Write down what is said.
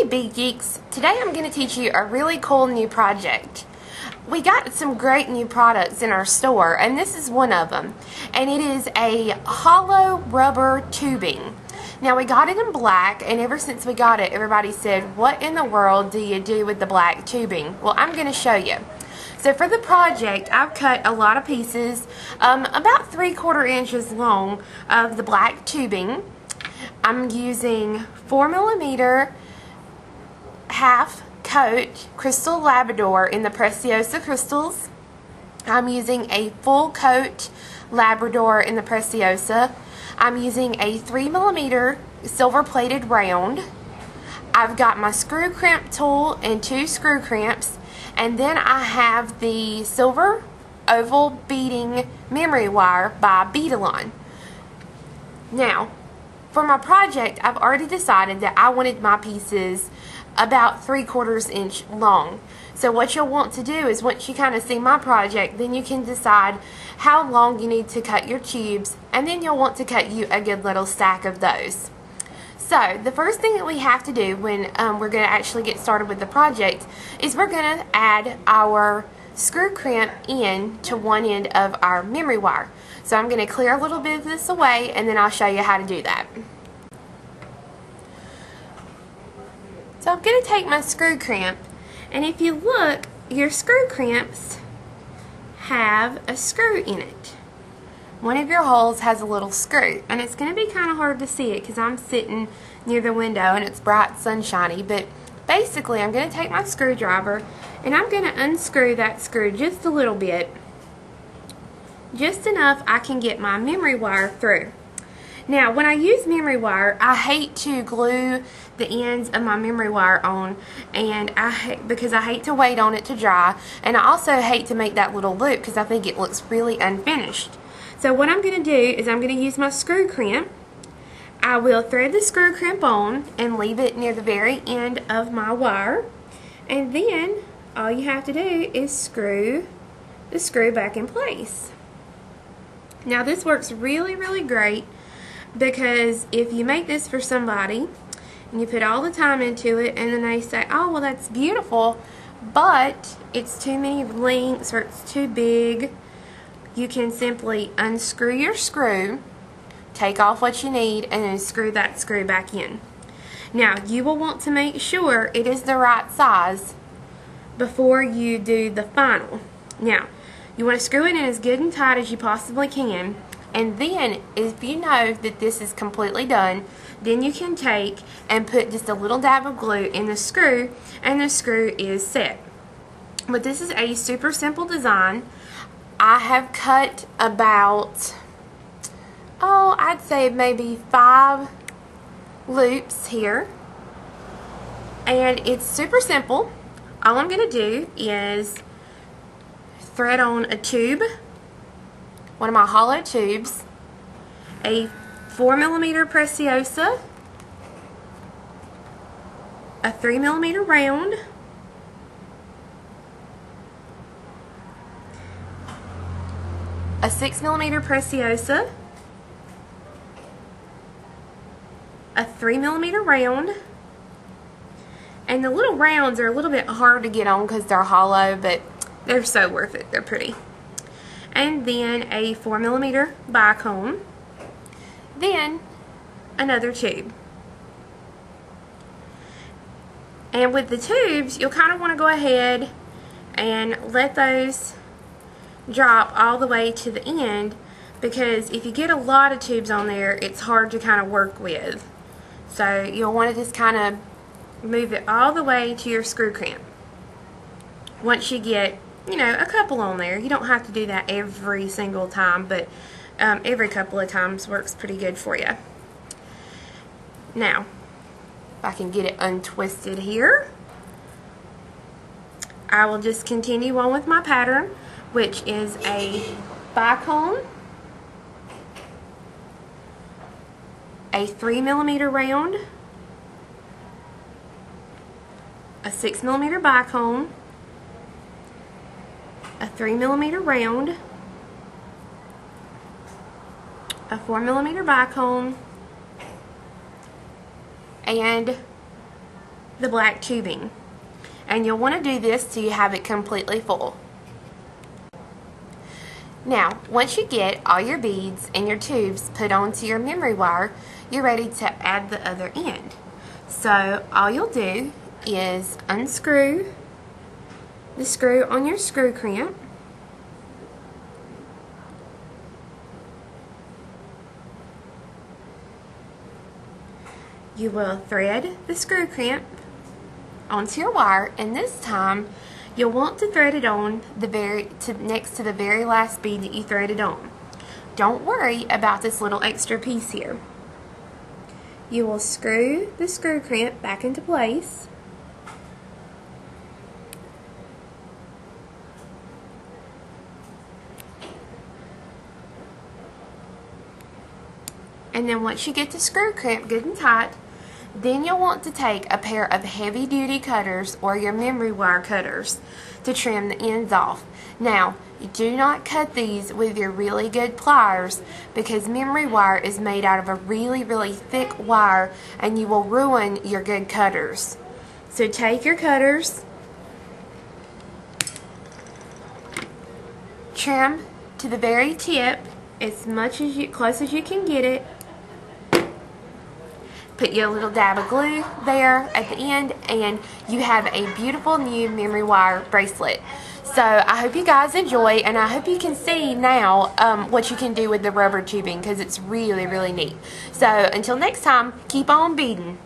Hey Bead Geeks, today I'm going to teach you a really cool new project. We got some great new products in our store, and this is one of them, and it is a hollow rubber tubing. Now we got it in black, and ever since we got it, everybody said, what in the world do you do with the black tubing? Well, I'm going to show you. So for the project, I've cut a lot of pieces, about 3/4 inches long of the black tubing. I'm using 4mm half coat crystal Labrador in the Preciosa crystals. I'm using a full coat Labrador in the Preciosa. I'm using a 3mm silver plated round. I've got my screw crimp tool and 2 screw crimps, and then I have the silver oval beading memory wire by Beadalon. Now, for my project, I've already decided that I wanted my pieces about 3/4 inch long. So what you'll want to do is, once you kind of see my project, then you can decide how long you need to cut your tubes, and then you'll want to cut you a good little stack of those. So the first thing that we have to do when we're going to actually get started with the project is we're going to add our screw crimp in to one end of our memory wire. So I'm going to clear a little bit of this away, and then I'll show you how to do that. So I'm going to take my screw crimp, and if you look, your screw crimps have a screw in it. One of your holes has a little screw, and it's going to be kind of hard to see it because I'm sitting near the window and it's bright sunshiny, but basically I'm going to take my screwdriver and I'm going to unscrew that screw just a little bit, just enough I can get my memory wire through. Now, when I use memory wire, I hate to glue the ends of my memory wire on, and because I hate to wait on it to dry, and I also hate to make that little loop because I think it looks really unfinished. So what I'm going to do is I'm going to use my screw crimp. I will thread the screw crimp on and leave it near the very end of my wire, and then all you have to do is screw the screw back in place. Now this works really, really great, because if you make this for somebody and you put all the time into it and then they say, oh, well, that's beautiful, but it's too many links or it's too big, you can simply unscrew your screw, take off what you need, and then screw that screw back in. Now, you will want to make sure it is the right size before you do the final. Now, you want to screw it in as good and tight as you possibly can, and then if you know that this is completely done, then you can take and put just a little dab of glue in the screw, and the screw is set. But this is a super simple design. I have cut about, I'd say maybe 5 loops here, and it's super simple. All I'm going to do is thread on a tube, one of my hollow tubes, a 4mm Preciosa, a 3mm round, a 6mm Preciosa, a 3mm round, and the little rounds are a little bit hard to get on because they're hollow, but they're so worth it. They're pretty. And then a 4mm bicone, then another tube. And with the tubes, you'll kind of want to go ahead and let those drop all the way to the end, because if you get a lot of tubes on there, it's hard to kind of work with. So you'll want to just kind of move it all the way to your screw crimp. Once you get, you know, a couple on there, you don't have to do that every single time, but every couple of times works pretty good for you. Now, if I can get it untwisted here, I will just continue on with my pattern, which is a bicone, a 3mm round, a 6mm bicone, a 3mm round, a 4mm bicone, and the black tubing. And you'll want to do this till you have it completely full. Now, once you get all your beads and your tubes put onto your memory wire, you're ready to add the other end. So all you'll do is unscrew the screw on your screw crimp. You will thread the screw crimp onto your wire, and this time you'll want to thread it on next to the very last bead that you threaded on. Don't worry about this little extra piece here. You will screw the screw crimp back into place. And then once you get the screw crimp good and tight, then you'll want to take a pair of heavy-duty cutters or your memory wire cutters to trim the ends off. Now, do not cut these with your really good pliers, because memory wire is made out of a really thick wire and you will ruin your good cutters. So take your cutters, trim to the very tip as close as you can get it. Put your little dab of glue there at the end, and you have a beautiful new memory wire bracelet. So I hope you guys enjoy, and I hope you can see now what you can do with the rubber tubing, because it's really neat. So until next time, keep on beading.